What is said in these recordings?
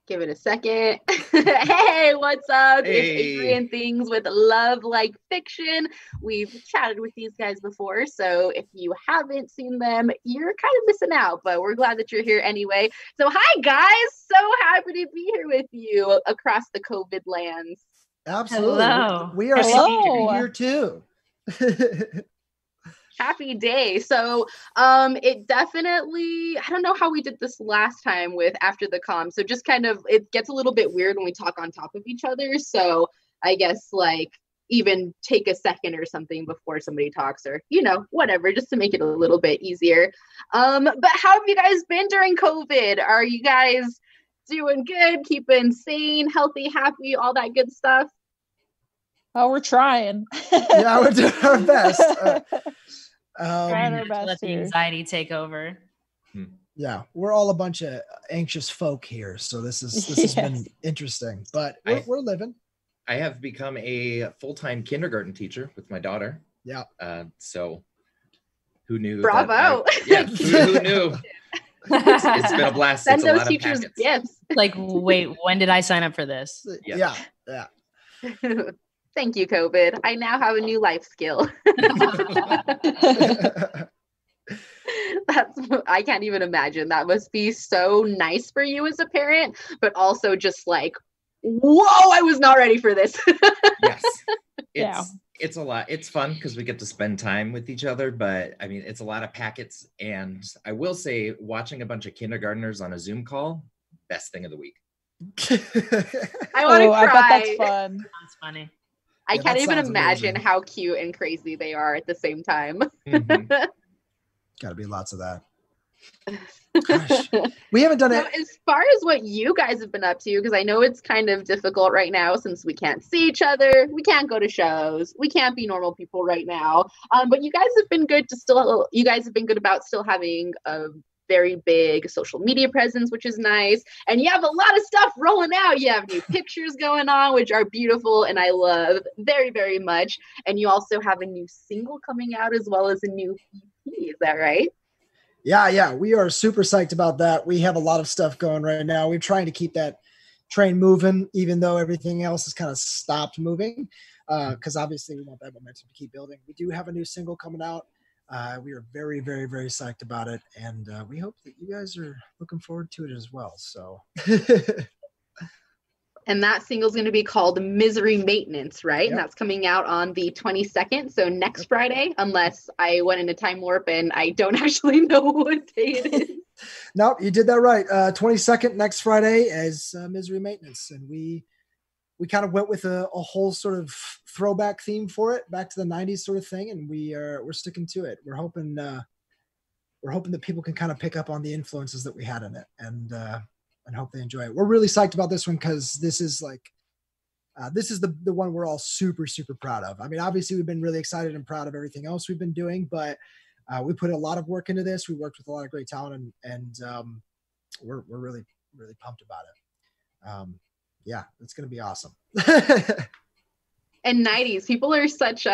Give it a second. Hey, what's up? Hey. It's Avery and Things with Love Like Fiction. We've chatted with these guys before, so if you haven't seen them, you're kind of missing out, but we're glad that you're here anyway. So hi, guys. So happy to be here with you across the COVID lands. Absolutely. Hello. We are so happy to be here too. Happy day. So it definitely, I don't know how we did this last time with After the Com. So just kind of, it gets a little bit weird when we talk on top of each other. So I guess like even take a second or something before somebody talks, or, you know, whatever, just to make it a little bit easier. But how have you guys been during COVID? Are you guys doing good, keeping sane, healthy, happy, all that good stuff? Oh, we're trying. Yeah, we're doing our best. Trying our best let the here. anxiety take over. Yeah, we're all a bunch of anxious folk here, so this has been interesting, but we're living. I have become a full-time kindergarten teacher with my daughter. Yeah. So who knew? Bravo. Who knew? It's been a blast. Send It's a those lot teachers of gifts. Like, wait, when did I sign up for this? Yeah. Thank you, COVID. I now have a new life skill. I can't even imagine. That must be so nice for you as a parent, but also just like, whoa, I was not ready for this. Yes. It's a lot. It's fun because we get to spend time with each other, but I mean, it's a lot of packets. And I will say, watching a bunch of kindergartners on a Zoom call, best thing of the week. I want to cry. I bet that's fun. That's funny. I can't even imagine amazing. how cute and crazy they are at the same time. Mhm. Got to be lots of that. Gosh, we haven't done it. As far as what you guys have been up to, because I know it's kind of difficult right now since we can't see each other, we can't go to shows, we can't be normal people right now. But you guys have been good about still having a very big social media presence, which is nice. And you have a lot of stuff rolling out. You have new pictures going on, which are beautiful and I love very, very much. And you also have a new single coming out as well as a new EP. Is that right? Yeah. We are super psyched about that. We have a lot of stuff going right now. We're trying to keep that train moving, even though everything else has kind of stopped moving. Because obviously we want that momentum to keep building. We do have a new single coming out. We are very, very, very psyched about it. And we hope that you guys are looking forward to it as well. So. And that single is going to be called Misery Maintenance, right? Yep. And that's coming out on the 22nd. So next Friday, unless I went in a time warp and I don't actually know what day it is. Nope, you did that right. 22nd next Friday is Misery Maintenance. And we kind of went with a whole sort of throwback theme for it, back to the 90s sort of thing. And we're sticking to it. We're hoping that people can kind of pick up on the influences that we had in it and hope they enjoy it. We're really psyched about this one because this is the one we're all super, super proud of. I mean, obviously we've been really excited and proud of everything else we've been doing, but we put a lot of work into this. We worked with a lot of great talent and we're really, really pumped about it. Yeah, it's going to be awesome. And 90s, people are such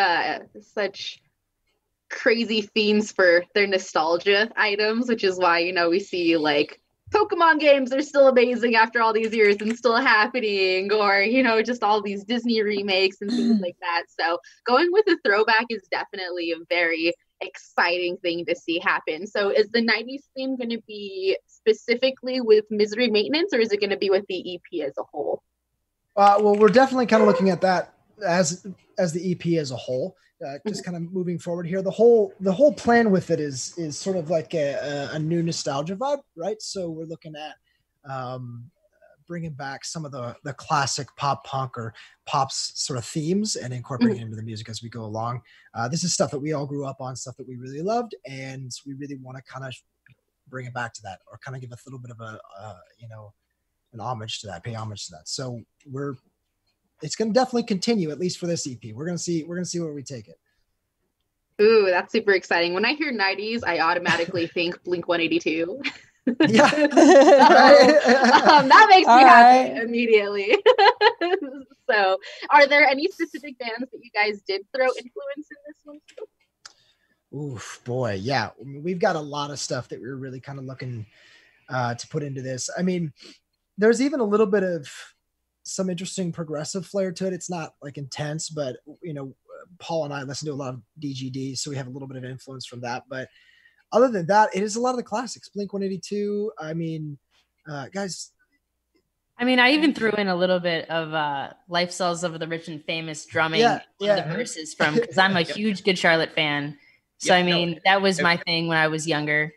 crazy fiends for their nostalgia items, which is why, we see like Pokemon games are still amazing after all these years and still happening, or, just all these Disney remakes and things like that. So going with a throwback is definitely a very exciting thing to see happen. So is the 90s theme going to be specifically with Misery Maintenance, or is it going to be with the EP as a whole? Well, we're definitely kind of looking at that as the EP as a whole. Just kind of moving forward here. The whole plan with it is sort of like a new nostalgia vibe, right? So we're looking at bringing back some of the classic pop punk or pops sort of themes and incorporating it into the music as we go along. This is stuff that we all grew up on, stuff that we really loved, and we really want to kind of bring it back to that, or kind of give a little bit of an homage to that, pay homage to that. So it's going to definitely continue, at least for this EP. We're going to see where we take it. Ooh, that's super exciting. When I hear 90s, I automatically think Blink 182. Yeah. So, that makes me happy immediately. So are there any specific bands that you guys did throw influence in this one too? Oof, boy. Yeah. We've got a lot of stuff that we're really kind of looking to put into this. I mean, there's even a little bit of some interesting progressive flair to it. It's not like intense, but Paul and I listen to a lot of DGD, so we have a little bit of influence from that. But other than that, it is a lot of the classics. Blink-182. I mean, guys. I mean, I even threw in a little bit of Lifestyles of the Rich and Famous drumming the verses from, because I'm a huge Good Charlotte fan. So, I mean, that was my thing when I was younger.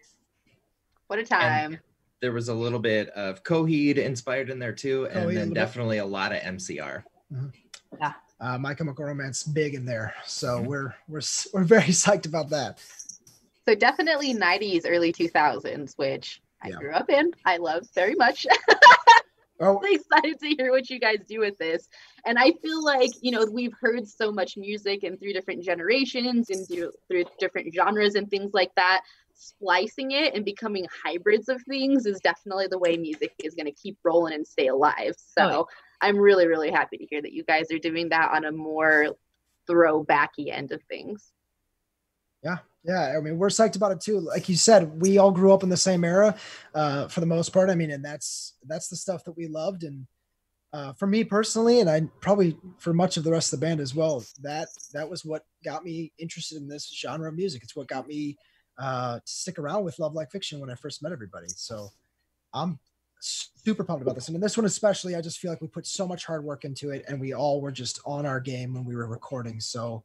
What a time. And there was a little bit of Coheed inspired in there too, and then definitely a lot of MCR. Mm-hmm. Yeah. My Chemical Romance big in there. So we're very psyched about that. So definitely 90s, early 2000s, which I grew up in. I love very much. I'm really excited to hear what you guys do with this. And I feel like, we've heard so much music and through different generations and through different genres and things like that. Splicing it and becoming hybrids of things is definitely the way music is going to keep rolling and stay alive. So I'm really, really happy to hear that you guys are doing that on a more throwbacky end of things. Yeah. I mean, we're psyched about it too. Like you said, we all grew up in the same era for the most part. I mean, and that's the stuff that we loved. And for me personally, and I probably for much of the rest of the band as well, that was what got me interested in this genre of music. It's what got me to stick around with Love Like Fiction when I first met everybody. So I'm super pumped about this. And in this one especially, I just feel like we put so much hard work into it and we all were just on our game when we were recording. So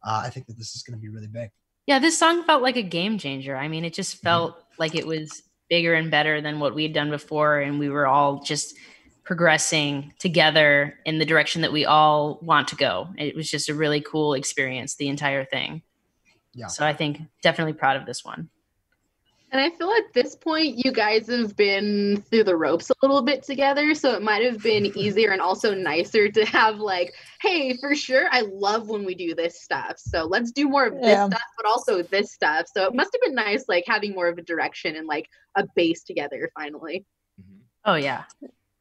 I think that this is going to be really big. Yeah, this song felt like a game changer. I mean, it just felt like it was bigger and better than what we had done before. And we were all just progressing together in the direction that we all want to go. It was just a really cool experience, the entire thing. Yeah. So I think definitely proud of this one. And I feel at this point, you guys have been through the ropes a little bit together. So it might have been easier and also nicer to have like, hey, for sure, I love when we do this stuff. So let's do more of this stuff, but also this stuff. So it must have been nice, like having more of a direction and like a base together finally. Oh, yeah.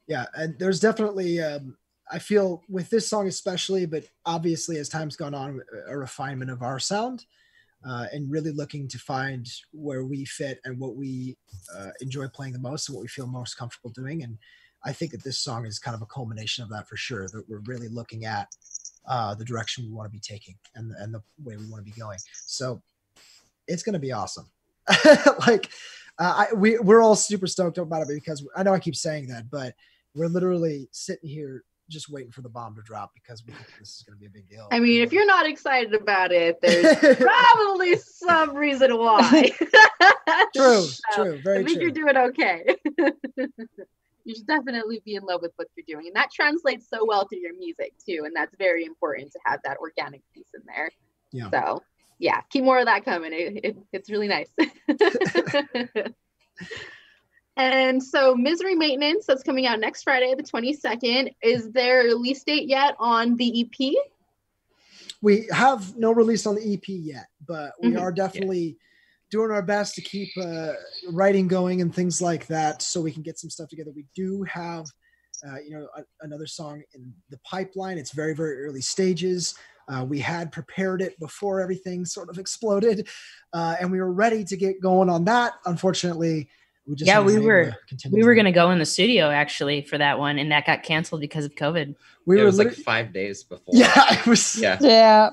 Yeah. And there's definitely, I feel with this song especially, but obviously as time's gone on, a refinement of our sound. And really looking to find where we fit and what we enjoy playing the most and what we feel most comfortable doing. And I think that this song is kind of a culmination of that for sure, that we're really looking at the direction we want to be taking and the way we want to be going. So it's going to be awesome. We're all super stoked about it because I know I keep saying that, but we're literally sitting here just waiting for the bomb to drop because we think this is going to be a big deal. I mean, if you're not excited about it, there's probably some reason why. True, very true. I think you're doing okay. You should definitely be in love with what you're doing. And that translates so well to your music too. And that's very important to have that organic piece in there. Yeah. So yeah, keep more of that coming. It's really nice. And so Misery Maintenance, that's coming out next Friday, the 22nd. Is there a release date yet on the EP? We have no release on the EP yet, but we are definitely doing our best to keep writing going and things like that so we can get some stuff together. We do have, another song in the pipeline. It's very, very early stages. We had prepared it before everything sort of exploded, and we were ready to get going on that. Unfortunately, we were going to go in the studio actually for that one, and that got canceled because of COVID. It was like 5 days before. Yeah, it was. Yeah.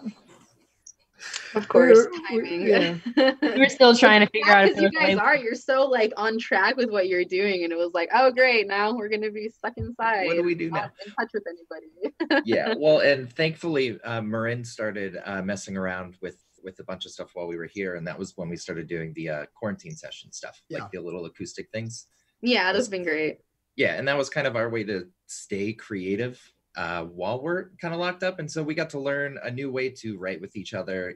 Of course, timing. We're still trying to figure out. Because you guys you're so like on track with what you're doing, and it was like, oh great, now we're going to be stuck inside. What do we do now? Not in touch with anybody. Yeah, well, and thankfully, Marin started messing around with a bunch of stuff while we were here, and that was when we started doing the quarantine session stuff, like the little acoustic things. Yeah, that's been great. Yeah, and that was kind of our way to stay creative while we're kind of locked up, and so we got to learn a new way to write with each other.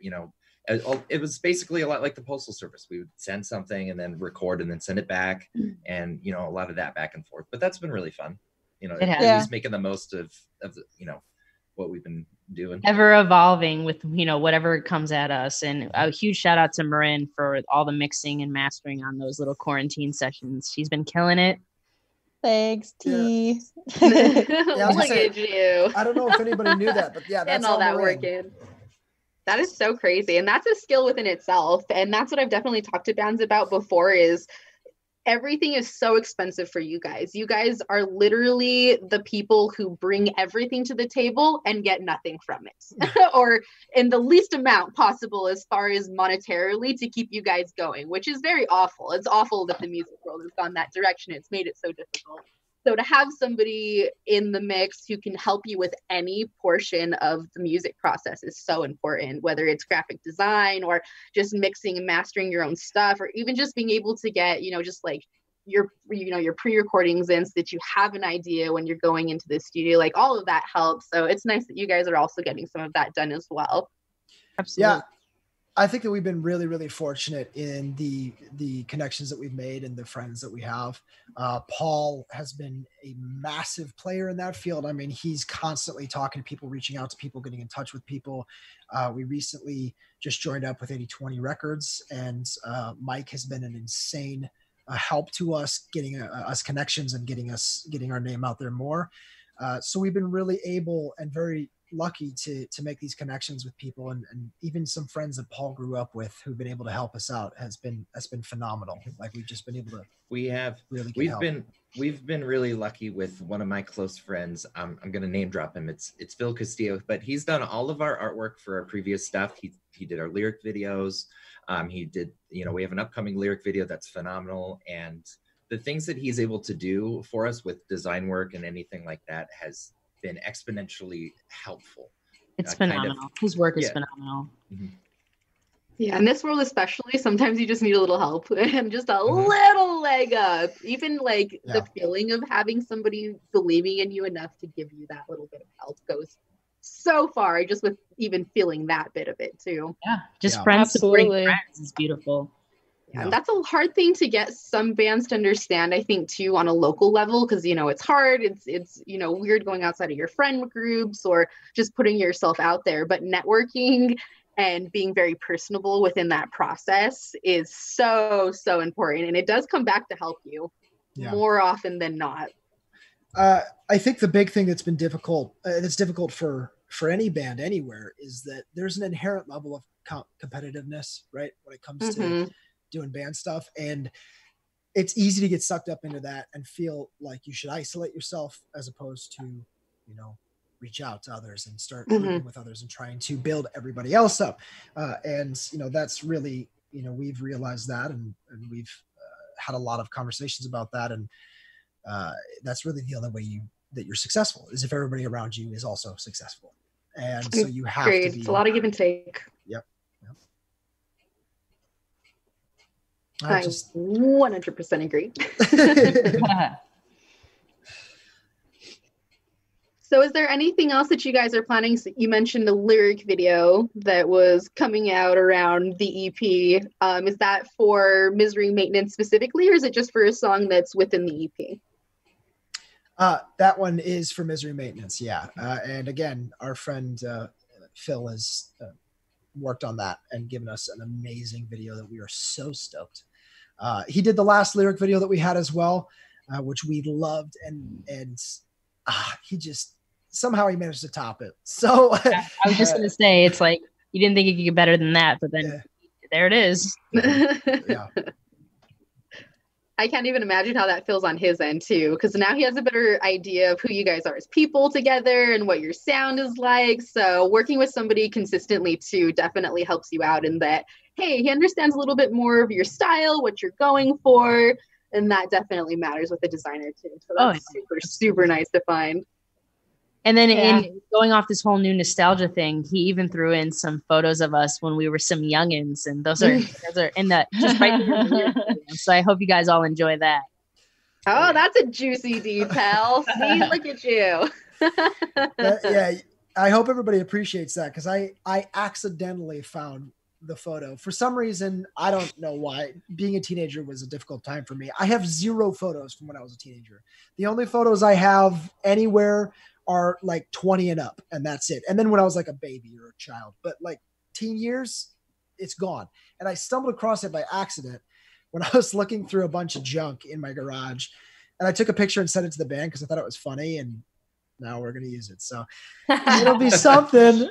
It was basically a lot like the Postal Service. We would send something and then record and then send it back, and a lot of that back and forth. But that's been really fun. Just making the most of the, what we've been doing, ever evolving with whatever comes at us. And a huge shout out to Marin for all the mixing and mastering on those little quarantine sessions. She's been killing it. Thanks, T. Look at you. I don't know if anybody knew that, but yeah, that's all that work in. That is so crazy, and that's a skill within itself. And that's what I've definitely talked to bands about before is everything is so expensive for you guys. You guys are literally the people who bring everything to the table and get nothing from it, or in the least amount possible as far as monetarily to keep you guys going, which is very awful. It's awful that the music world has gone that direction. It's made it so difficult. So to have somebody in the mix who can help you with any portion of the music process is so important, whether it's graphic design or just mixing and mastering your own stuff, or even just being able to get, just like your pre-recordings in so that you have an idea when you're going into the studio. Like all of that helps. So it's nice that you guys are also getting some of that done as well. Absolutely. Yeah. I think that we've been really, really fortunate in the connections that we've made and the friends that we have. Paul has been a massive player in that field. I mean, he's constantly talking to people, reaching out to people, getting in touch with people. We recently just joined up with 80/20 Records, and Mike has been an insane help to us, getting us connections and getting our name out there more. So we've been really able and very lucky to make these connections with people, and even some friends that Paul grew up with who've been able to help us out has been phenomenal. Like we've just been able to we've been really lucky with one of my close friends. I'm going to name drop him. It's Phil Castillo, but he's done all of our artwork for our previous stuff. He did our lyric videos. He did, we have an upcoming lyric video that's phenomenal, and the things that he's able to do for us with design work and anything like that has been exponentially helpful. It's phenomenal. His work is phenomenal. Mm-hmm. Yeah, in this world especially, sometimes you just need a little help and just a little leg up. Even like the feeling of having somebody believing in you enough to give you that little bit of help goes so far, just with even feeling that bit of it too. Yeah, just friends supporting friends is beautiful. Yeah, and that's a hard thing to get some bands to understand, I think, too, on a local level, because, it's hard. It's weird going outside of your friend groups or just putting yourself out there. But networking and being very personable within that process is so, so important. And it does come back to help you more often than not. I think the big thing that's been difficult, that's difficult for any band anywhere, is that there's an inherent level of competitiveness, right? When it comes to doing band stuff, and it's easy to get sucked up into that and feel like you should isolate yourself as opposed to reach out to others and start working with others and trying to build everybody else up, and that's really we've realized that, and we've had a lot of conversations about that, and that's really the only way that you're successful is if everybody around you is also successful, and so you have to be. It's a lot of give and take. Yep. I 100% agree. So is there anything else that you guys are planning? So you mentioned a lyric video that was coming out around the EP. Is that for Misery Maintenance specifically, or is it just for a song that's within the EP? That one is for Misery Maintenance, yeah. And again, our friend Phil has worked on that and given us an amazing video that we are so stoked. He did the last lyric video that we had as well, which we loved, and he just somehow he managed to top it. So I was just gonna say, it's like you didn't think it could get better than that, but then there it is. Yeah. I can't even imagine how that feels on his end too, because now he has a better idea of who you guys are as people together and what your sound is like. So working with somebody consistently too definitely helps you out in that, hey, he understands a little bit more of your style, what you're going for, and that definitely matters with the designer too. So that's super nice to find. And then in going off this whole new nostalgia thing, he even threw in some photos of us when we were some youngins, and those are in the just right there. So I hope you guys all enjoy that. Oh, that's a juicy detail. See, look at you. Yeah, I hope everybody appreciates that, because I accidentally found the photo. For some reason, I don't know why. Being a teenager was a difficult time for me. I have 0 photos from when I was a teenager. The only photos I have anywhere are like 20 and up, and that's it. And then when I was like a baby or a child, but like teen years, it's gone. And I stumbled across it by accident when I was looking through a bunch of junk in my garage, and I took a picture and sent it to the band because I thought it was funny, and now we're going to use it. So it'll be something.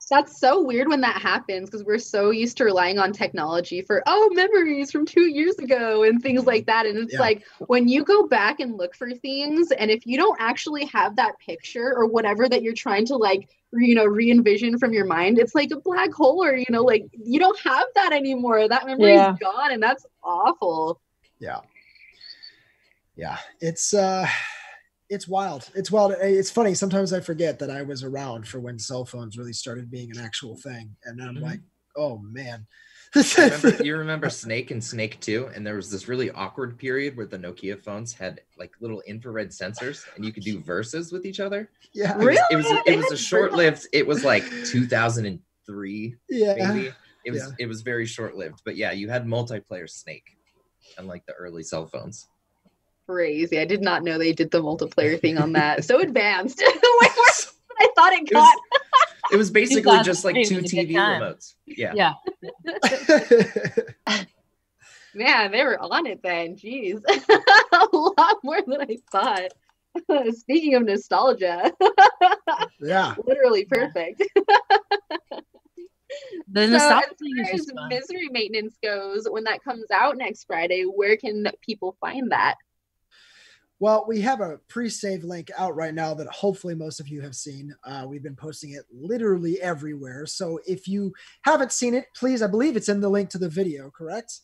That's so weird when that happens because we're so used to relying on technology for, memories from 2 years ago and things like that. And it's like when you go back and look for things, and if you don't actually have that picture or whatever that you're trying to like, re-envision from your mind, it's like a black hole, or, like you don't have that anymore. That memory is gone, and that's awful. Yeah. Yeah. It's wild. It's wild. It's funny. Sometimes I forget that I was around for when cell phones really started being an actual thing. And I'm like, oh man. You remember Snake and Snake 2? And there was this really awkward period where the Nokia phones had like little infrared sensors and you could do verses with each other. Yeah. Really? It was a short-lived, it was like 2003. Yeah. Maybe. It was very short-lived. But yeah, you had multiplayer Snake unlike the early cell phones. Crazy. I did not know they did the multiplayer thing on that. So advanced. I thought it got. It was basically just like 2 TV remotes. Yeah. Man, they were on it then. Jeez. A lot more than I thought. Speaking of nostalgia. Yeah. Literally perfect. The nostalgia thing is just fun. Misery Maintenance goes, when that comes out next Friday, where can people find that? Well, we have a pre-save link out right now that hopefully most of you have seen. We've been posting it literally everywhere. So if you haven't seen it, please, I believe it's in the link to the video, correct?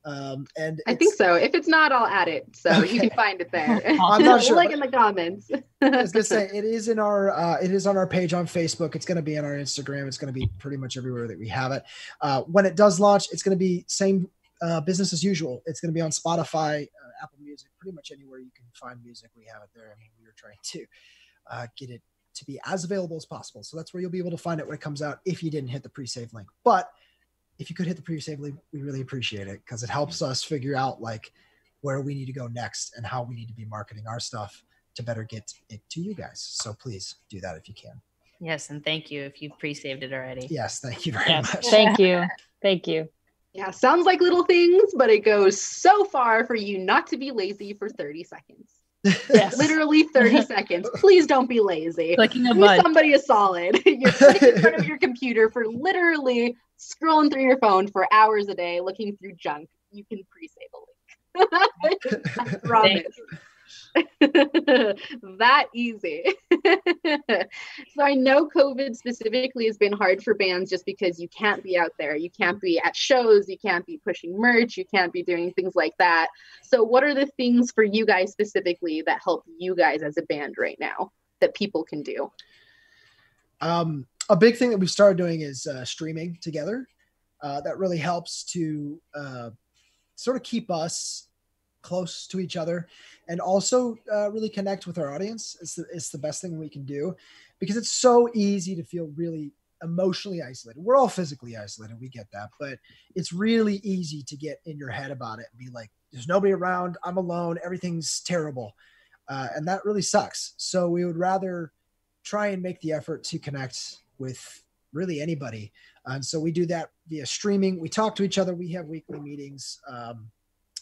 And I think so. If it's not, I'll add it. So you can find it there. I'm not sure. Link in the comments. I was going to say, it is on our page on Facebook. It's going to be on our Instagram. It's going to be pretty much everywhere that we have it. When it does launch, it's going to be same business as usual. It's going to be on Spotify, Apple Music, pretty much anywhere you can find music. We have it there. I mean, we were trying to get it to be as available as possible. So that's where you'll be able to find it when it comes out if you didn't hit the pre-save link. But if you could hit the pre-save link, we really appreciate it because it helps us figure out like where we need to go next and how we need to be marketing our stuff to better get it to you guys. So please do that if you can. Yes, and thank you if you've pre-saved it already. Yes, thank you very much. Thank you. Thank you. Yeah, sounds like little things, but it goes so far for you not to be lazy for 30 seconds. Yes. Literally 30 seconds. Please don't be lazy. Clicking a Do button. somebody a solid. You're sitting in front of your computer for literally scrolling through your phone for hours a day, looking through junk. You can pre-save a link. I promise. That easy. So I know COVID specifically has been hard for bands just because you can't be out there, you can't be at shows, you can't be pushing merch, you can't be doing things like that. So what are the things for you guys specifically that help you guys as a band right now that people can do? A big thing that we've started doing is streaming together. That really helps to sort of keep us close to each other and also really connect with our audience. It's the best thing we can do because it's so easy to feel really emotionally isolated. We're all physically isolated. We get that, but it's really easy to get in your head about it and be like, there's nobody around. I'm alone. Everything's terrible. And that really sucks. So we would rather try and make the effort to connect with really anybody. And so we do that via streaming. We talk to each other. We have weekly meetings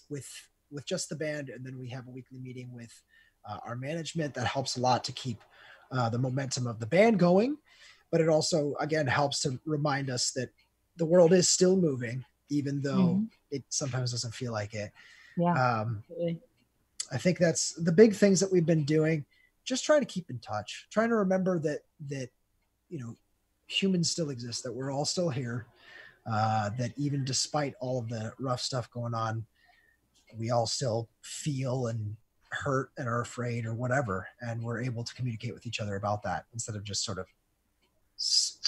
with just the band. And then we have a weekly meeting with our management. That helps a lot to keep the momentum of the band going. But it also, again, helps to remind us that the world is still moving, even though it sometimes doesn't feel like it. Yeah. I think that's the big things that we've been doing. Just trying to keep in touch, trying to remember that, humans still exist, that we're all still here, that even despite all of the rough stuff going on, we all still feel and hurt and are afraid or whatever. And we're able to communicate with each other about that instead of just sort of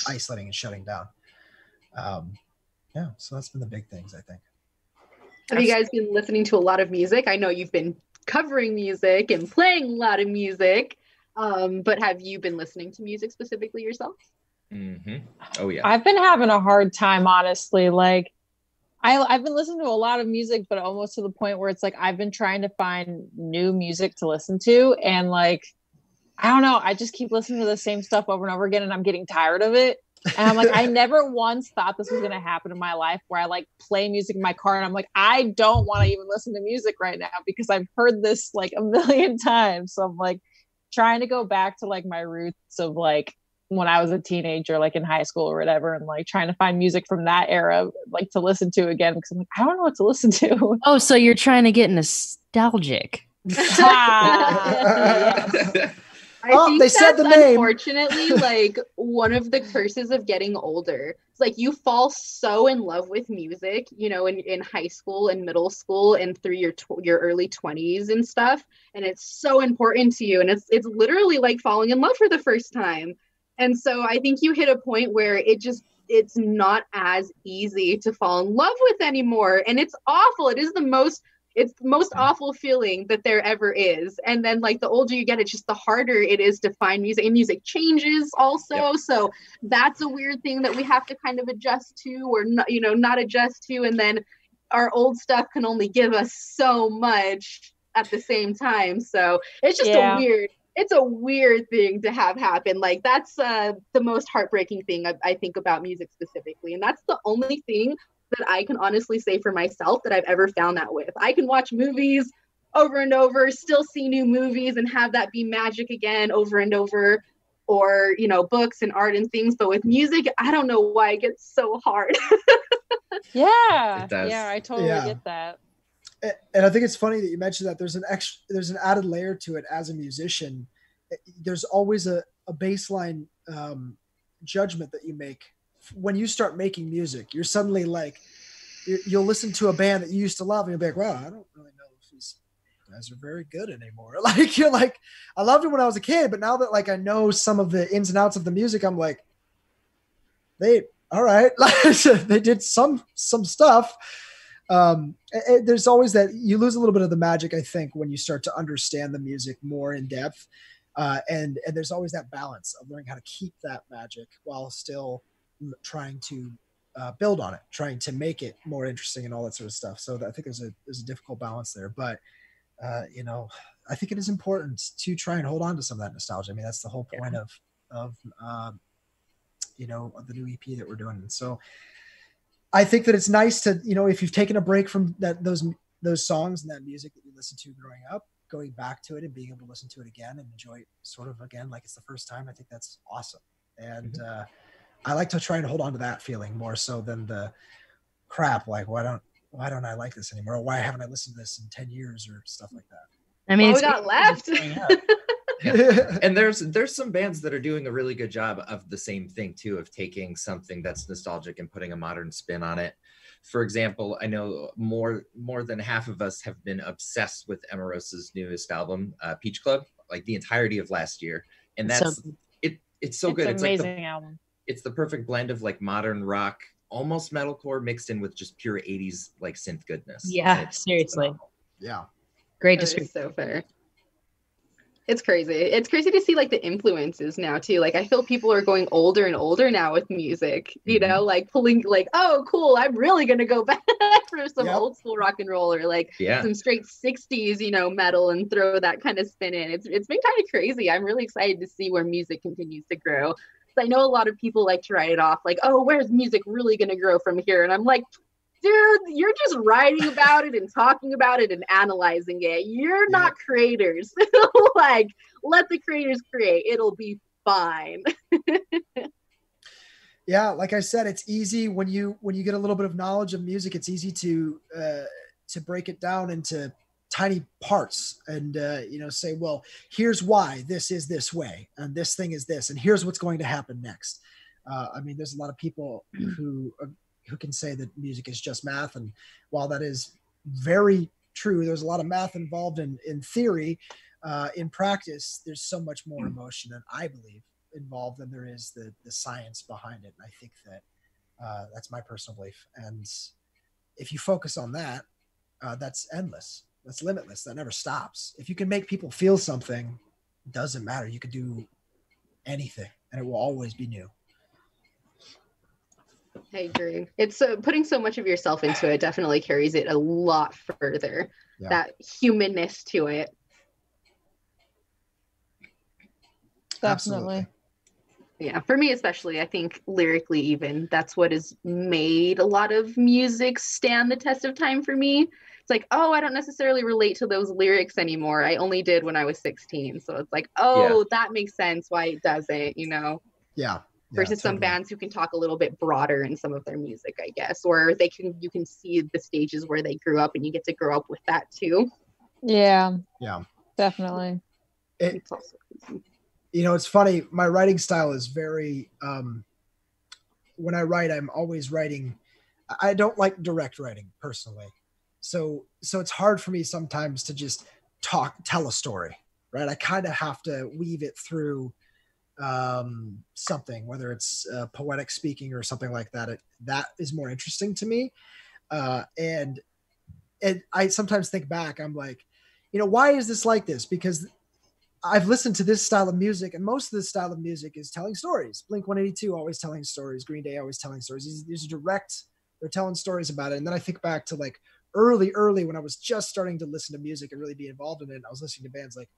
isolating and shutting down. So that's been the big things, I think. Have you guys been listening to a lot of music? I know you've been covering music and playing a lot of music, but have you been listening to music specifically yourself? Mm-hmm. Oh yeah. I've been having a hard time, honestly. Like I've been listening to a lot of music, but almost to the point where it's like I've been trying to find new music to listen to, and like I don't know, I just keep listening to the same stuff over and over again, and I'm getting tired of it. And I'm like, I never once thought this was going to happen in my life where I like play music in my car and I'm like, I don't want to even listen to music right now because I've heard this like a million times. So I'm like trying to go back to like my roots of like when I was a teenager, like in high school or whatever, and like trying to find music from that era, like to listen to again, because I'm like, I don't know what to listen to. Oh, so you're trying to get nostalgic. Yes. I think they said the that's name. Unfortunately, like one of the curses of getting older. It's like you fall so in love with music, you know, in high school and middle school and through your early 20s and stuff, and it's so important to you, and it's literally like falling in love for the first time. And so I think you hit a point where it's not as easy to fall in love with anymore, and it's awful. It's the most awful feeling that there ever is. And then like the older you get, it's just the harder it is to find music, and music changes also. Yep. So that's a weird thing that we have to kind of adjust to, or not, not adjust to. And then our old stuff can only give us so much at the same time. So it's just it's a weird thing to have happen. Like that's the most heartbreaking thing I think about music specifically. And that's the only thing that I can honestly say for myself that I've ever found that with. I can watch movies over and over, still see new movies and have that be magic again over and over, or, books and art and things. But with music, I don't know why it gets so hard. Yeah. It does. Yeah, I totally get that. And I think it's funny that you mentioned that there's an added layer to it as a musician. There's always a baseline judgment that you make when you start making music. You're suddenly like, you'll listen to a band that you used to love and you'll be like, wow, I don't really know if these guys are very good anymore. Like, you're like, I loved it when I was a kid, but now that like I know some of the ins and outs of the music, I'm like, all right. They did some stuff. There's always that you lose a little bit of the magic, I think, when you start to understand the music more in depth. And there's always that balance of learning how to keep that magic while still trying to build on it, trying to make it more interesting and all that sort of stuff. So I think there's a difficult balance there, but I think it is important to try and hold on to some of that nostalgia. I mean, that's the whole point of the new EP that we're doing. And so I think that it's nice to, if you've taken a break from those songs and that music that you listened to growing up, going back to it and being able to listen to it again and enjoy it sort of again like it's the first time, I think that's awesome. And I like to try and hold on to that feeling more so than the crap, like why don't I like this anymore? Or why haven't I listened to this in 10 years or stuff like that? I mean, we got left. Yeah. And there's some bands that are doing a really good job of the same thing too, of taking something that's nostalgic and putting a modern spin on it. For example, I know more than half of us have been obsessed with Emarosa's newest album, Peach Club, like the entirety of last year. And that's it's so good. It's amazing, like album. It's the perfect blend of like modern rock, almost metalcore mixed in with just pure 80s like synth goodness. Yeah, seriously. Yeah. Great description. So fair. It's crazy. It's crazy to see like the influences now too. Like I feel people are going older and older now with music, like pulling like, oh cool, I'm really going to go back for some old school rock and roll or like some straight 60s, metal and throw that kind of spin in. It's been kind of crazy. I'm really excited to see where music continues to grow. I know a lot of people like to write it off like, oh, where's music really going to grow from here? And I'm like, dude, you're just writing about it and talking about it and analyzing it. You're not creators. Like, let the creators create. It'll be fine. Yeah, like I said, it's easy when you get a little bit of knowledge of music. It's easy to break it down into tiny parts and say, well, here's why this is this way and this thing is this and here's what's going to happen next. I mean, there's a lot of people who can say that music is just math, and while that is very true, there's a lot of math involved in theory. In practice, there's so much more emotion, and I believe involved than there is the science behind it. And I think that that's my personal belief. And if you focus on that, that's endless. That's limitless. That never stops. If you can make people feel something, it doesn't matter. You can do anything and it will always be new. I agree. It's putting so much of yourself into it definitely carries it a lot further. Yeah. That humanness to it. Definitely. Yeah, for me especially, I think lyrically even, that's what has made a lot of music stand the test of time for me. It's like, oh, I don't necessarily relate to those lyrics anymore. I only did when I was 16. So it's like, that makes sense why it doesn't, Yeah. Versus some bands who can talk a little bit broader in some of their music, I guess, or you can see the stages where they grew up and you get to grow up with that too. Yeah. Yeah. Definitely. It's also crazy. You know, it's funny. My writing style is very, when I write, I'm always writing. I don't like direct writing personally. So it's hard for me sometimes to just tell a story, right? I kind of have to weave it through something, whether it's poetic speaking or something like that. That is more interesting to me. And I sometimes think back, I'm like, you know, why is this like this? Because I've listened to this style of music, and most of this style of music is telling stories. Blink-182 always telling stories. Green Day always telling stories. These are direct. They're telling stories about it. And then I think back to like early when I was just starting to listen to music and really be involved in it. I was listening to bands like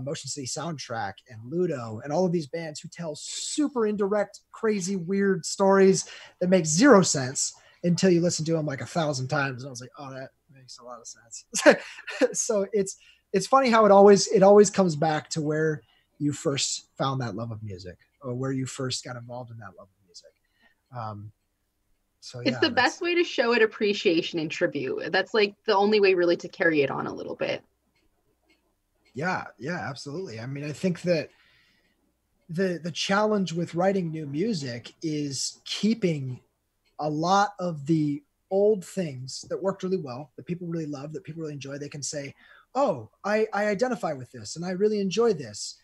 Motion City Soundtrack and Ludo and all of these bands who tell super indirect, crazy, weird stories that make zero sense until you listen to them like 1,000 times. And I was like, oh, that makes a lot of sense. So it's funny how it always comes back to where you first found that love of music, or where you first got involved in that love of music. So yeah, it's the best way to show it appreciation and tribute. That's like the only way really to carry it on a little bit. Yeah, absolutely. I mean, I think that the challenge with writing new music is keeping a lot of the old things that worked really well, that people really love, that people really enjoy. They can say, oh, I identify with this and I really enjoy this,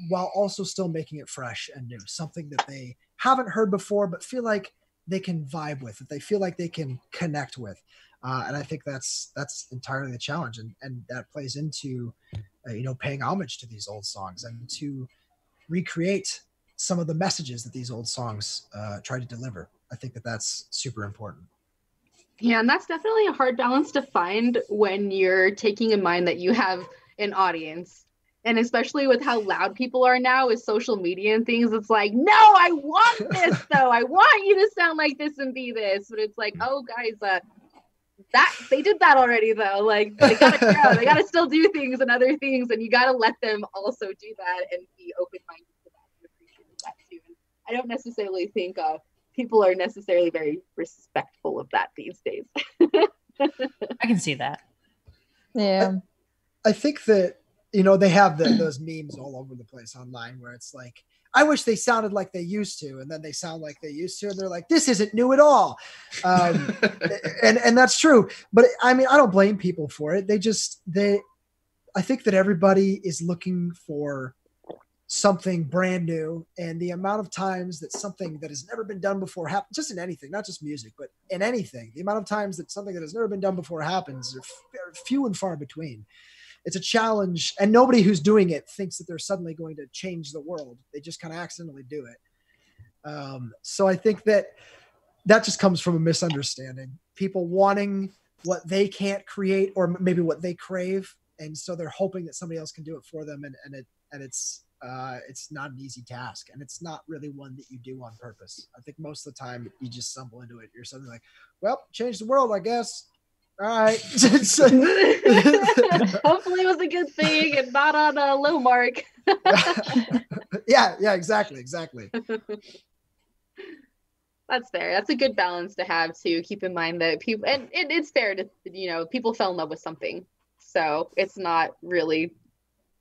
while also still making it fresh and new, something that they haven't heard before, but feel like they can vibe with, that they feel like they can connect with. And I think that's entirely the challenge. And that plays into, paying homage to these old songs and to recreate some of the messages that these old songs try to deliver. I think that's super important. Yeah, and that's definitely a hard balance to find when you're taking in mind that you have an audience. And especially with how loud people are now with social media and things, it's like, no, I want this though. I want you to sound like this and be this. But it's like, oh guys, that they did that already though. Like they gotta grow, they gotta still do things and other things, and you gotta let them also do that and be open-minded to that and appreciate that too. And I don't necessarily think people are necessarily very respectful of that these days. I can see that. Yeah. I think that, they have those memes all over the place online where it's like, I wish they sounded like they used to, and then they sound like they used to, and they're like, this isn't new at all. And that's true. But I mean, I don't blame people for it. I think that everybody is looking for something brand new, and the amount of times that something that has never been done before happens, just in anything, not just music, but in anything, the amount of times that something that has never been done before happens are few and far between. It's a challenge, and nobody who's doing it thinks that they're suddenly going to change the world. They just kind of accidentally do it. So I think that just comes from a misunderstanding. People wanting what they can't create, or maybe what they crave, and so they're hoping that somebody else can do it for them, and it's not an easy task, and it's not really one that you do on purpose. I think most of the time you just stumble into it. You're suddenly like, well, change the world, I guess. All right. Hopefully it was a good thing and not on a low mark. yeah, exactly. That's fair. That's a good balance to have, to keep in mind that people, and it's fair to, people fell in love with something. So it's not really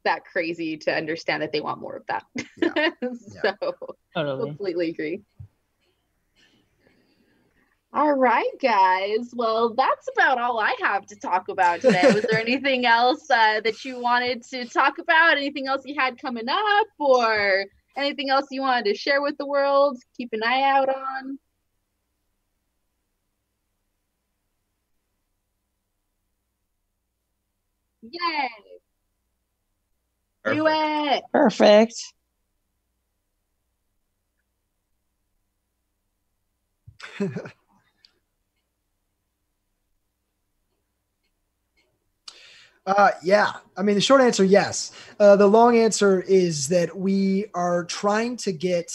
that crazy to understand that they want more of that. Yeah. So Totally. completely agree. All right, guys. Well, that's about all I have to talk about today. Was there anything else that you wanted to talk about? Anything else you had coming up, or anything else you wanted to share with the world? Keep an eye out on? Yay! Do it! Perfect. Yeah. I mean, the short answer, yes. The long answer is that we are trying to get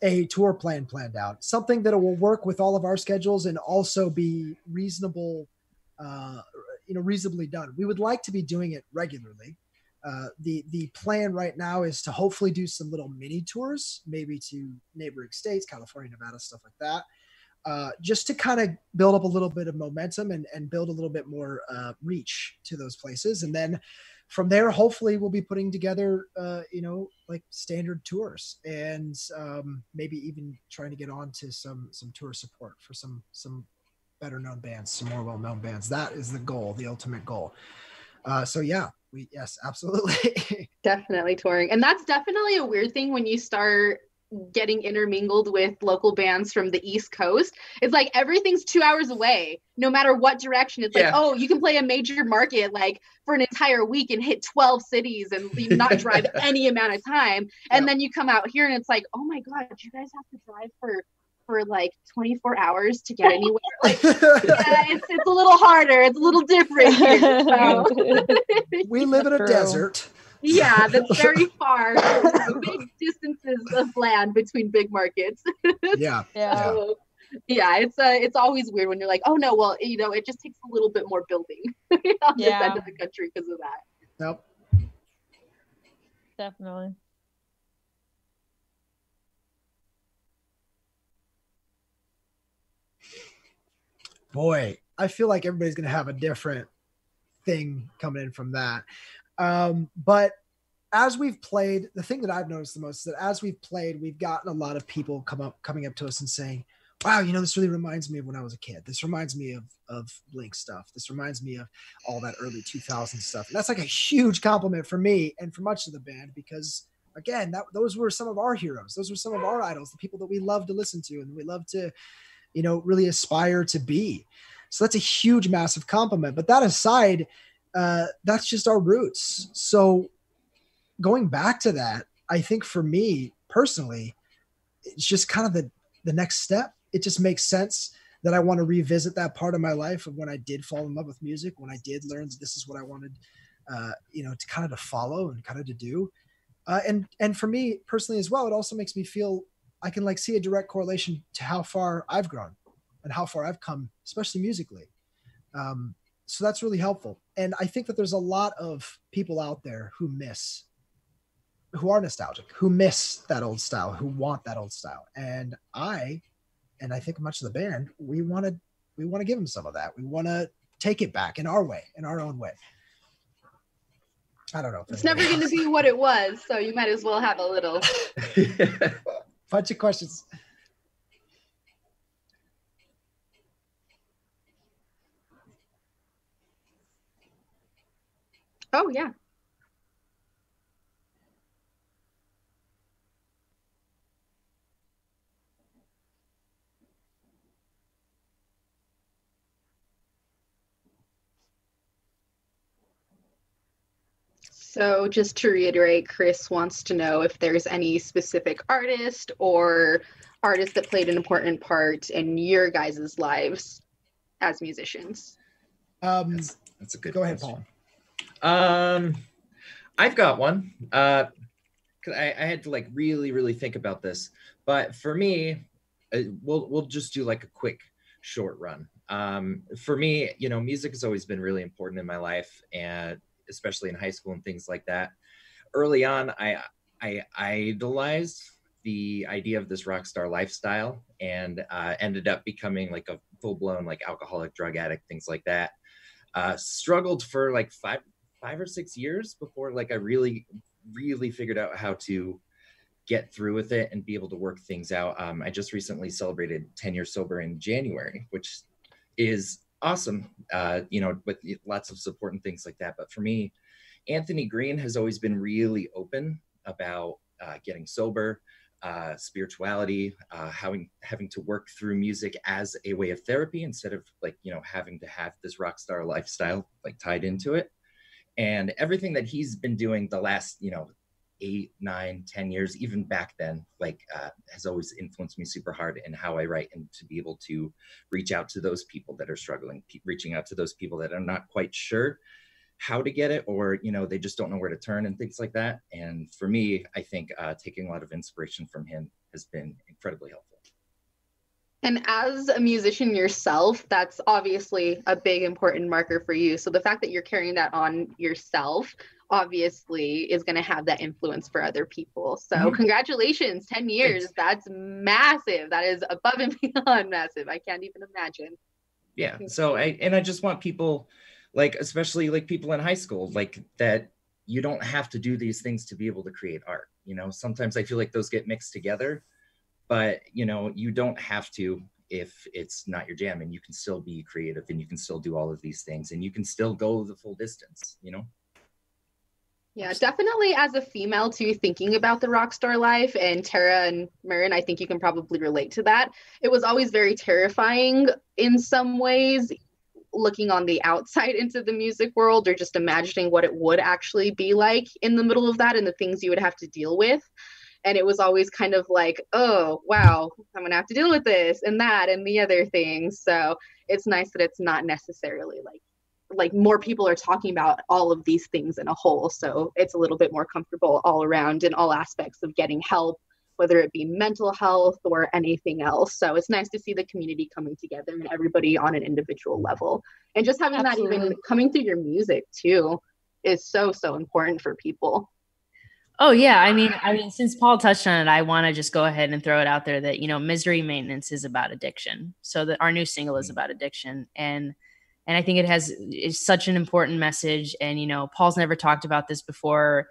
a tour planned out, something that will work with all of our schedules and also be reasonably done. We would like to be doing it regularly. The plan right now is to hopefully do some little mini tours, maybe to neighboring states, California, Nevada, stuff like that, just to kind of build up a little bit of momentum and build a little bit more reach to those places. And then from there, hopefully we'll be putting together, like standard tours, and maybe even trying to get on to some tour support for some better known bands, some more well-known bands. That is the goal, the ultimate goal. So yeah, yes, absolutely. Definitely touring. And that's definitely a weird thing when you start getting intermingled with local bands from the East Coast. It's like everything's 2 hours away, no matter what direction. It's like, oh, you can play a major market like for an entire week and hit 12 cities and not drive any amount of time. And then you come out here and it's like, oh my God, you guys have to drive for like 24 hours to get anywhere. Like, yeah, it's a little harder. It's a little different here. So. We live in a desert. Yeah, that's very far. Big distances of land between big markets. Yeah. So, yeah, it's always weird when you're like, oh no, well, it just takes a little bit more building on this end of the country because of that. Yep. Definitely. Boy, I feel like everybody's going to have a different thing coming in from that. But as we've played, the thing that I've noticed the most is that as we've played, we've gotten a lot of people coming up to us and saying, wow, this really reminds me of when I was a kid. This reminds me of Blink stuff. This reminds me of all that early 2000s stuff. And that's like a huge compliment for me and for much of the band, because again, those were some of our heroes. Those were some of our idols, the people that we love to listen to and we love to, really aspire to be. So that's a huge, massive compliment. But that aside, that's just our roots. So going back to that, I think for me personally, it's just kind of the next step. It just makes sense that I want to revisit that part of my life of when I did fall in love with music, when I did learn that this is what I wanted, to kind of to follow and kind of to do. And for me personally as well, it also makes me feel I can see a direct correlation to how far I've grown and how far I've come, especially musically. So that's really helpful. And I think that there's a lot of people out there who are nostalgic, who miss that old style, who want that old style. And I think much of the band, we want to give them some of that. We want to take it back in our way, in our own way. I don't know. It's never going to be what it was. So you might as well have a little. Bunch of questions. Oh, yeah. So just to reiterate, Chris wants to know if there's any specific artist or artist that played an important part in your guys' lives as musicians. That's a good Go ahead, question. Paul. I've got one. 'Cause I had to really, really think about this. But for me, we'll just do a quick short run. For me, music has always been really important in my life, and especially in high school and things like that. Early on, I idolized the idea of this rock star lifestyle and ended up becoming a full-blown alcoholic, drug addict, things like that. Struggled for 5 or 6 years before I really figured out how to get through with it and be able to work things out. I just recently celebrated 10 years sober in January, which is awesome, with lots of support and things like that. But for me, Anthony Green has always been really open about getting sober, spirituality, having to work through music as a way of therapy instead of having to have this rock star lifestyle tied into it. And everything that he's been doing the last 8, 9, 10 years, even back then, has always influenced me super hard in how I write, and to be able to reach out to those people that are struggling, reaching out to those people that are not quite sure how to get it, or they just don't know where to turn and things like that. And for me, I think taking a lot of inspiration from him has been incredibly helpful. And as a musician yourself, that's obviously a big important marker for you. So the fact that you're carrying that on yourself obviously is going to have that influence for other people. So congratulations, 10 years. Thanks. That's massive. That is above and beyond massive. I can't even imagine. Yeah. So I just want people, like, especially like people in high school, like that you don't have to do these things to be able to create art. You know, sometimes I feel like those get mixed together, but you know, you don't have to if it's not your jam, and you can still be creative and you can still do all of these things and you can still go the full distance, you know? Yeah, definitely as a female too, thinking about the rock star life, and Tara and Marin, I think you can probably relate to that. It was always very terrifying in some ways, looking on the outside into the music world, or just imagining what it would actually be like in the middle of that and the things you would have to deal with. And it was always kind of like, oh, wow, I'm going to have to deal with this and that and the other things. So it's nice that it's not necessarily like more people are talking about all of these things in a whole. So it's a little bit more comfortable all around in all aspects of getting help, whether it be mental health or anything else. So it's nice to see the community coming together and everybody on an individual level. And just having that even coming through your music too is so, so important for people. Oh yeah. I mean, since Paul touched on it, I want to just go ahead and throw it out there that, you know, Misery Maintenance is about addiction. So that our new single is about addiction. And I think it's such an important message. And, you know, Paul's never talked about this before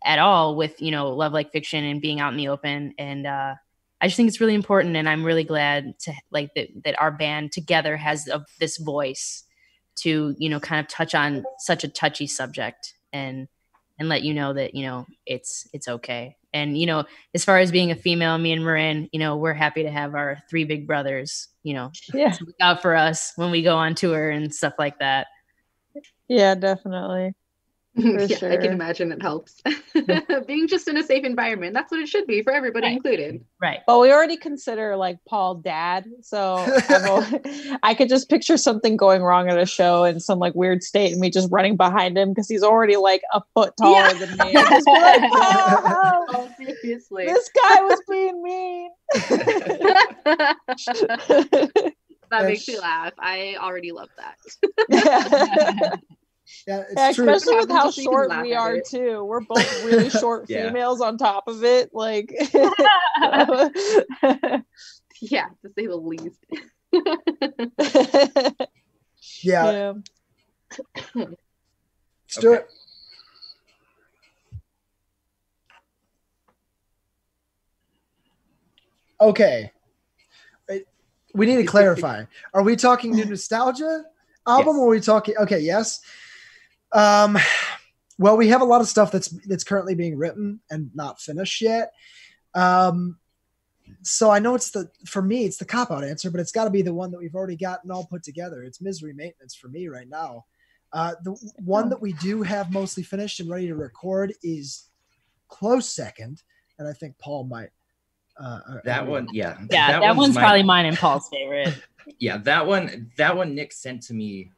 at all with, you know, Love Like Fiction and being out in the open. And I just think it's really important. And I'm really glad to like that our band together has this voice to, you know, kind of touch on such a touchy subject and let you know that, you know, it's okay. And, you know, as far as being a female, me and Marin, you know, we're happy to have our three big brothers, you know, to look out for us when we go on tour and stuff like that. Yeah, definitely. Sure. I can imagine it helps. Being just in a safe environment. That's what it should be for everybody included. Right. But we already consider like Paul dad. So I could just picture something going wrong at a show in some like weird state and me just running behind him because he's already like a foot taller than me. Just be like, oh, seriously. This guy was being mean. That makes me laugh. I already love that. Yeah, it's true. Especially with how short we are too. We're both really short females on top of it. Like, yeah, to say the least. Yeah. Let's do it. Okay. We need to clarify. Are we talking New Nostalgia album, or are we talking? Okay, yes. Well, we have a lot of stuff that's currently being written and not finished yet. So I know for me, it's the cop-out answer, but it's got to be the one that we've already gotten all put together. It's Misery Maintenance for me right now. The one that we do have mostly finished and ready to record is close second, and I think Paul might. That one, yeah. That one's probably mine and Paul's favorite. Yeah, that one Nick sent to me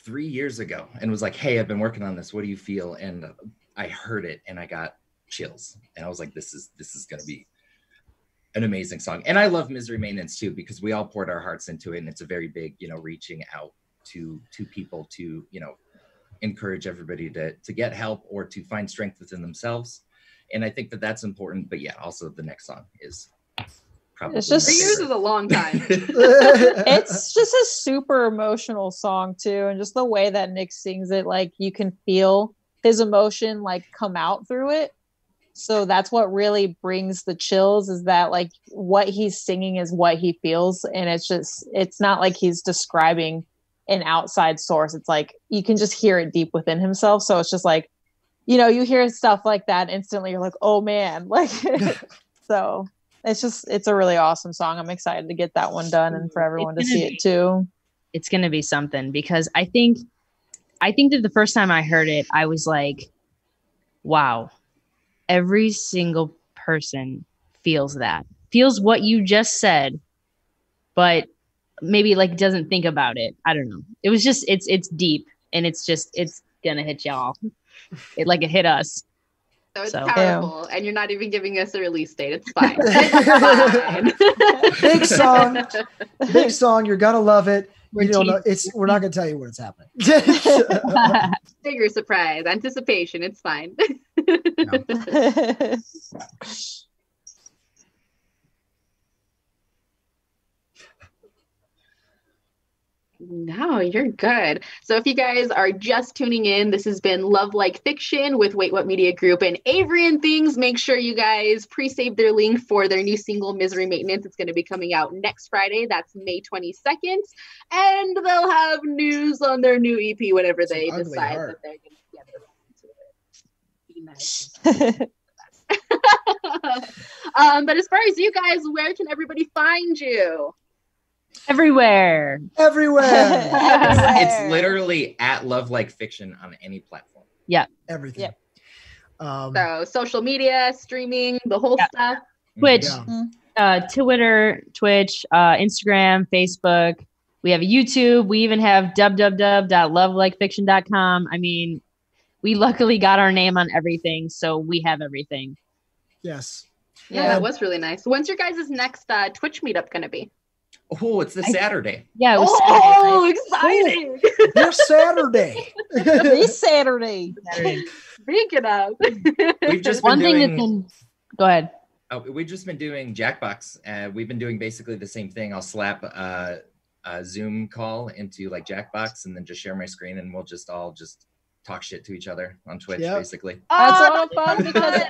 3 years ago and was like, hey, I've been working on this. What do you feel? And I heard it and I got chills. And I was like, this is going to be an amazing song. And I love Misery Maintenance too, because we all poured our hearts into it. And it's a very big, you know, reaching out to people to, you know, encourage everybody to get help or to find strength within themselves. And I think that's important. But yeah, also the next song is probably. It's just 3 years is a long time. It's just a super emotional song too, and just the way that Nick sings it, like you can feel his emotion like come out through it. So that's what really brings the chills, is that like what he's singing is what he feels, and it's not like he's describing an outside source. It's like you can just hear it deep within himself. So it's just like, you know, you hear stuff like that instantly, you're like, oh man, like so it's a really awesome song. I'm excited to get that one done and for everyone to see it too. It's going to be something, because I think that the first time I heard it, I was like, wow, every single person feels what you just said, but maybe like doesn't think about it. I don't know. It was just, it's deep, and it's going to hit y'all. It hit us. So it's powerful, and you're not even giving us a release date. It's fine. It's fine. Big song. You're gonna love it. You don't know. We're not gonna tell you when it's happening. Bigger surprise, anticipation. It's fine. No, you're good. So if you guys are just tuning in, this has been Love Like Fiction with Wait What Media Group and Avery and Things. Make sure you guys pre-save their link for their new single, Misery Maintenance. It's going to be coming out next Friday. That's May 22nd. And they'll have news on their new EP whenever they decide that they're going to get around to it. Be nice. But as far as you guys, where can everybody find you? Everywhere. It's literally at Love Like Fiction on any platform. Yeah. Everything. Yep. So social media, streaming, the whole stuff. Twitch, Twitter, Twitch, Instagram, Facebook. We have a YouTube. We even have www.lovelikefiction.com. I mean, we luckily got our name on everything, so we have everything. Yes. Yeah, that was really nice. When's your guys' next Twitch meetup going to be? Oh, it's this Saturday. Yeah, it was Saturday, right? Exciting! This Saturday. This Saturday. Speaking of, we've just one been thing doing, go ahead. We've just been doing Jackbox. We've been doing basically the same thing. I'll slap a Zoom call into like Jackbox and then just share my screen, and we'll just all talk shit to each other on Twitch, basically. That's a lot of fun because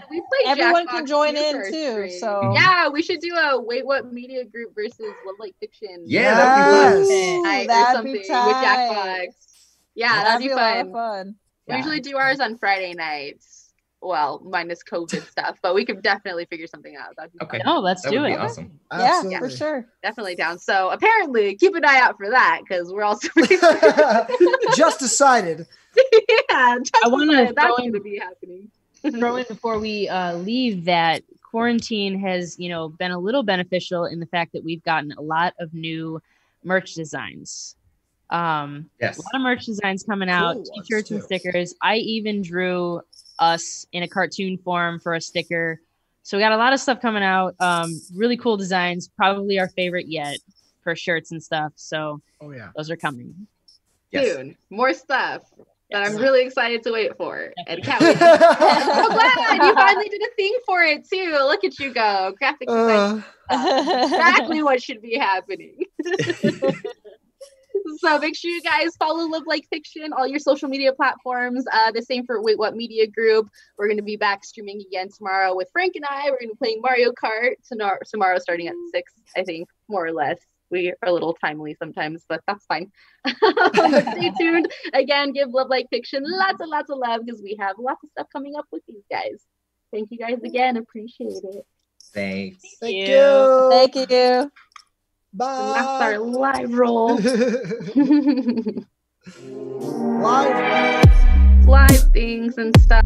everyone Jackbox can join in too. So yeah, we should do a Wait What Media Group versus Love Like Fiction. Yeah, that'd be fun. That'd be tight. With Jackbox. Yeah, that'd be fun. A lot of fun. We usually do ours on Friday nights. Well, minus COVID stuff, but we could definitely figure something out. That'd be fun. No, let's do it. That would be awesome. Absolutely. Yeah, for sure. Definitely down. So apparently, keep an eye out for that because we're also just decided. Yeah, I want to that's going to be happening. Throw in before we leave that quarantine has, been a little beneficial in the fact that we've gotten a lot of new merch designs. Yes. A lot of merch designs coming out, t-shirts and stickers. I even drew us in a cartoon form for a sticker. So we got a lot of stuff coming out. Really cool designs, probably our favorite yet for shirts and stuff. So those are coming. Soon. More stuff that I'm really excited to wait for. And can't wait. I'm so glad you finally did a thing for it too. Look at you go. Graphic design. Exactly what should be happening. So make sure you guys follow Love Like Fiction, all your social media platforms. The same for Wait What Media Group. We're going to be back streaming again tomorrow with Frank and I. We're going to be playing Mario Kart tomorrow starting at 6, I think, more or less. We are a little timely sometimes, but that's fine. But stay tuned. Again, give Love Like Fiction lots and lots of love because we have lots of stuff coming up with these guys. Thank you guys again. Appreciate it. Thanks. Thank you. Thank you. Bye. So that's our live roll. Live things and stuff.